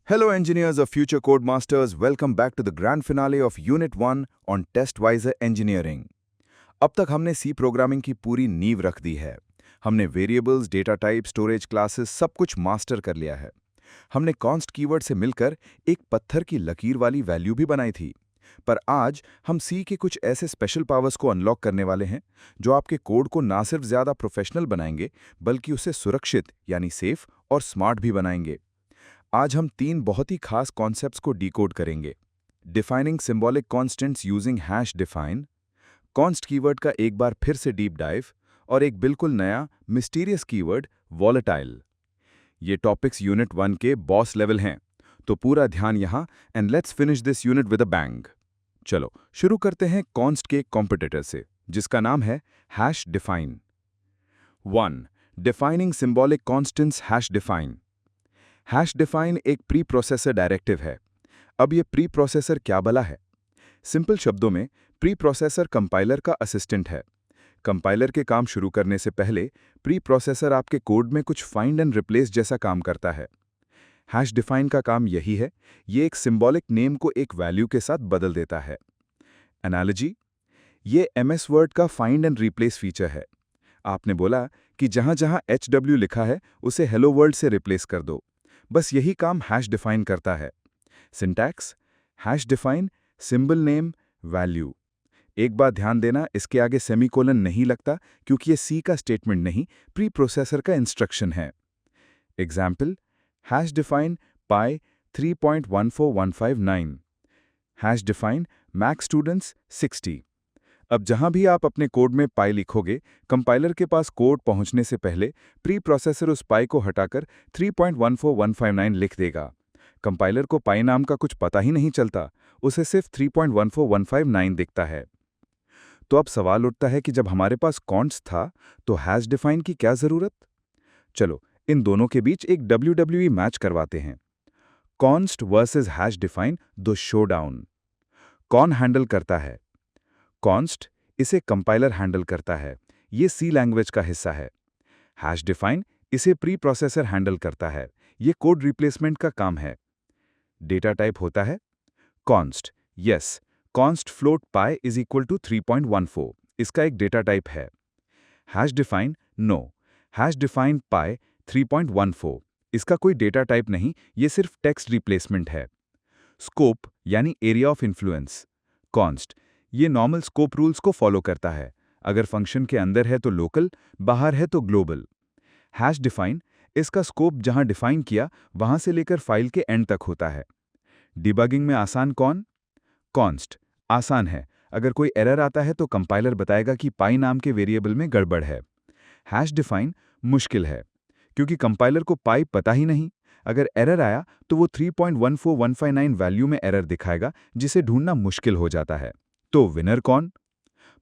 Hello, engineers of Future Codemasters. Welcome back to the grand finale of Unit 1 on TestWiser Engineering. अब तक हमने सी programming की पूरी नींव रख दी है। हमने variables, data type, storage classes सब कुछ मास्टर कर लिया है। हमने कॉन्स्ट कीवर्ड से मिलकर एक पत्थर की लकीर वाली वैल्यू भी बनाई थी। पर आज हम सी के कुछ ऐसे स्पेशल पावर्स को अनलॉक करने वाले हैं जो आपके कोड को ना सिर्फ ज्यादा प्रोफेशनल बनाएंगे बल्कि उसे सुरक्षित यानी सेफ और स्मार्ट भी बनाएंगे। आज हम तीन बहुत ही खास कॉन्सेप्ट्स को डिकोड करेंगे। Defining symbolic constants using hash define, const keyword का एक बार फिर से डीप डाइव और एक बिल्कुल नया मिस्टीरियस कीवर्ड वॉलेटाइल। ये टॉपिक्स यूनिट 1 के बॉस लेवल हैं, तो पूरा ध्यान यहाँ and let's finish this unit with a bang. चलो शुरू करते हैं कॉन्स्ट के कॉम्पिटिटर से, जिसका नाम है hash define. 1. Defining symbolic constants hash define. Hash define एक प्री प्रोसेसर डायरेक्टिव है। अब ये प्री प्रोसेसर क्या भला है? सिंपल शब्दों में प्री प्रोसेसर कंपाइलर का असिस्टेंट है। कंपाइलर के काम शुरू करने से पहले प्री प्रोसेसर आपके कोड में कुछ फाइंड एंड रिप्लेस जैसा काम करता है। हैश डिफाइन का काम यही है, ये एक सिंबॉलिक नेम को एक वैल्यू के साथ बदल देता है। एनालॉजी, ये एमएस वर्ड का फाइंड एंड रिप्लेस फीचर है। आपने बोला कि जहां जहां HW लिखा है उसे हेलो वर्ल्ड से रिप्लेस कर दो, बस यही काम हैश डिफाइन करता है। Syntax, hash define symbol name value. एक बात ध्यान देना, इसके आगे सेमीकोलन नहीं लगता क्योंकि ये सी का स्टेटमेंट नहीं, प्री प्रोसेसर का इंस्ट्रक्शन है। एग्जाम्पल, हैश डिफाइन पाई 3.14159, हैश डिफाइन मैक्स स्टूडेंट्स 60। अब जहां भी आप अपने कोड में पाई लिखोगे, कंपाइलर के पास कोड पहुंचने से पहले प्री प्रोसेसर उस पाई को हटाकर 3.14159 लिख देगा। कंपाइलर को पाई नाम का कुछ पता ही नहीं चलता, उसे सिर्फ 3.14159 दिखता है। तो अब सवाल उठता है कि जब हमारे पास कॉन्स्ट था तो हैश डिफाइन की क्या जरूरत? चलो इन दोनों के बीच एक WWE मैच करवाते हैं। कॉन्स्ट वर्सेस हैश डिफाइन, दो शोडाउन। कौन हैंडल करता है? कॉन्स्ट, इसे कंपाइलर हैंडल करता है, ये सी लैंग्वेज का हिस्सा है। हैश डिफाइन इसे प्री प्रोसेसर हैंडल करता है, ये कोड रिप्लेसमेंट का काम है। डेटा टाइप होता है const. Yes, const float pi is equal to 3.14, इसका एक डेटा टाइप है। Hash define no, hash define pi 3.14, इसका कोई डेटा टाइप नहीं, ये सिर्फ टेक्स्ट रिप्लेसमेंट है। स्कोप यानी एरिया ऑफ इन्फ्लुएंस, कॉन्स्ट ये नॉर्मल स्कोप रूल्स को फॉलो करता है। अगर फंक्शन के अंदर है तो लोकल, बाहर है तो ग्लोबल। हैश डिफाइन, इसका स्कोप जहां डिफाइन किया वहां से लेकर फाइल के एंड तक होता है। डिबगिंग में आसान कौन? कॉन्स्ट आसान है। अगर कोई एरर आता है तो कंपाइलर बताएगा कि पाई नाम के वेरिएबल में गड़बड़ है। हैश डिफाइन मुश्किल है क्योंकि कंपाइलर को पाई पता ही नहीं। अगर एरर आया तो वो 3.14159 वैल्यू में एरर दिखाएगा, जिसे ढूंढना मुश्किल हो जाता है। तो विनर कौन?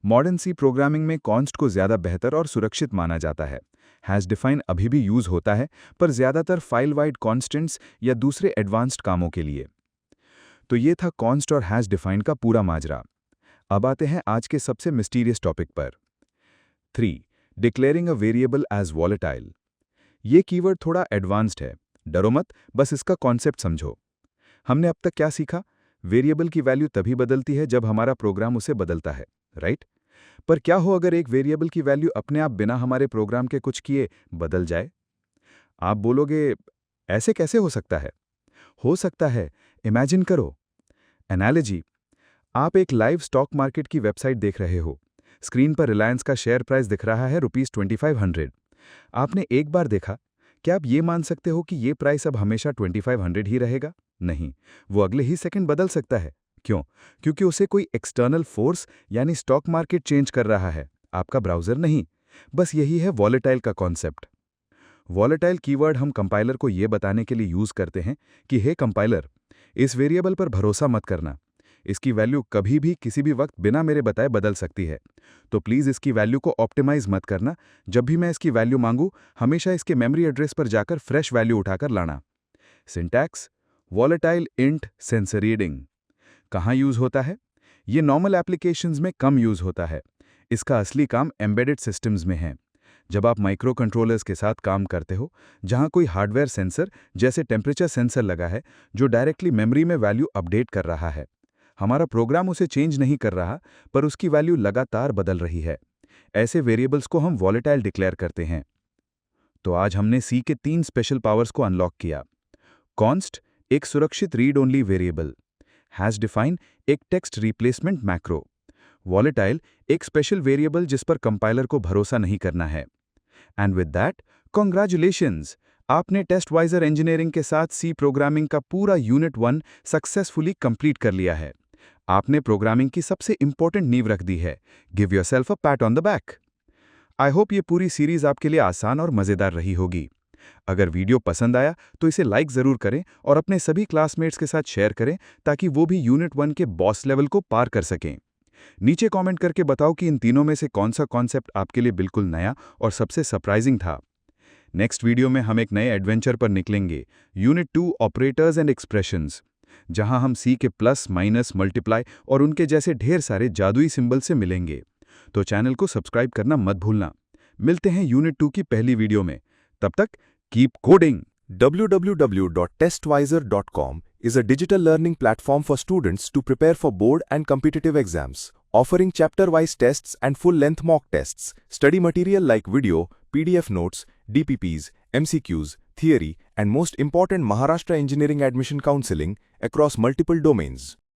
मॉडर्न सी प्रोग्रामिंग में कॉन्स्ट को ज्यादा बेहतर और सुरक्षित माना जाता है। हैश डिफाइन अभी भी यूज होता है, पर ज्यादातर फाइल वाइड कॉन्स्टेंट्स या दूसरे एडवांस्ड कामों के लिए। तो ये था कॉन्स्ट और हैश डिफाइन का पूरा माजरा। अब आते हैं आज के सबसे मिस्टीरियस टॉपिक पर। 3. Declaring a variable as volatile. ये कीवर्ड थोड़ा एडवांस्ड है, डरो मत, बस इसका कॉन्सेप्ट समझो। हमने अब तक क्या सीखा? वेरिएबल की वैल्यू तभी बदलती है जब हमारा प्रोग्राम उसे बदलता है, राइट? पर क्या हो अगर एक वेरिएबल की वैल्यू अपने आप बिना हमारे प्रोग्राम के कुछ किए बदल जाए? आप बोलोगे ऐसे कैसे हो सकता है? हो सकता है, इमेजिन करो। एनालॉजी, आप एक लाइव स्टॉक मार्केट की वेबसाइट देख रहे हो। स्क्रीन पर रिलायंस का शेयर प्राइस दिख रहा है ₹2500। आपने एक बार देखा, क्या आप ये मान सकते हो कि ये प्राइस अब हमेशा 2500 ही रहेगा? नहीं, वो अगले ही सेकंड बदल सकता है। क्यों? क्योंकि उसे कोई एक्सटर्नल फोर्स यानी स्टॉक मार्केट चेंज कर रहा है, आपका ब्राउज़र नहीं। बस यही है वॉलेटाइल का कॉन्सेप्ट। वॉलेटाइल कीवर्ड हम कंपाइलर को ये बताने के लिए यूज़ करते हैं कि हे कंपाइलर, इस वेरिएबल पर भरोसा मत करना। इसकी वैल्यू कभी भी किसी भी वक्त बिना मेरे बताए बदल सकती है। तो प्लीज़ इसकी वैल्यू को ऑप्टिमाइज़ मत करना। जब भी मैं इसकी वैल्यू मांगूँ, हमेशा इसके मेमोरी एड्रेस पर जाकर फ्रेश वैल्यू उठाकर लाना। Syntax, volatile int sensor reading. कहाँ यूज़ होता है? ये नॉर्मल एप्लीकेशंस में कम यूज़ होता है। इसका असली काम एम्बेडेड सिस्टम्स में है। जब आप माइक्रो कंट्रोलर्स के साथ काम करते हो, जहां कोई हार्डवेयर सेंसर जैसे टेम्परेचर सेंसर लगा है जो डायरेक्टली मेमोरी में वैल्यू अपडेट कर रहा है। हमारा प्रोग्राम उसे चेंज नहीं कर रहा, पर उसकी वैल्यू लगातार बदल रही है। ऐसे वेरिएबल्स को हम वॉलेटाइल डिक्लेयर करते हैं। तो आज हमने सी के 3 स्पेशल पावर्स को अनलॉक किया। कॉन्स्ट, एक सुरक्षित read only variable. Hash define, एक टेक्स्ट रिप्लेसमेंट मैक्रो। वॉलेटाइल, एक स्पेशल वेरिएबल जिस पर कंपाइलर को भरोसा नहीं करना है। एंड विद दैट, कॉन्ग्रेचुलेशंस, आपने टेस्टवाइजर इंजीनियरिंग के साथ सी प्रोग्रामिंग का पूरा यूनिट 1 सक्सेसफुली कंप्लीट कर लिया है। आपने प्रोग्रामिंग की सबसे इंपॉर्टेंट नींव रख दी है। Give yourself a PAT on the back. I hope ये पूरी सीरीज आपके लिए आसान और मजेदार रही होगी। अगर वीडियो पसंद आया तो इसे लाइक जरूर करें और अपने सभी क्लासमेट्स के साथ शेयर करें ताकि वो भी यूनिट 1 के बॉस लेवल को पार कर सकें। नीचे कमेंट करके बताओ कि इन तीनों में से कौन सा कॉन्सेप्ट आपके लिए बिल्कुल नया और सबसे सरप्राइजिंग था। नेक्स्ट वीडियो में हम एक नए एडवेंचर पर निकलेंगे, यूनिट 2 ऑपरेटर्स एंड एक्सप्रेशंस, जहां हम सी के प्लस, माइनस, मल्टीप्लाई और उनके जैसे ढेर सारे जादुई सिंबल से मिलेंगे। तो चैनल को सब्सक्राइब करना मत भूलना। मिलते हैं यूनिट 2 की पहली वीडियो में। तब तक keep coding. www.testwiser.com is a digital learning platform for students to prepare for board and competitive exams, offering chapter-wise tests and full-length mock tests, study material like video, PDF notes, DPPs, MCQs, theory, and most important Maharashtra Engineering Admission Counseling across multiple domains.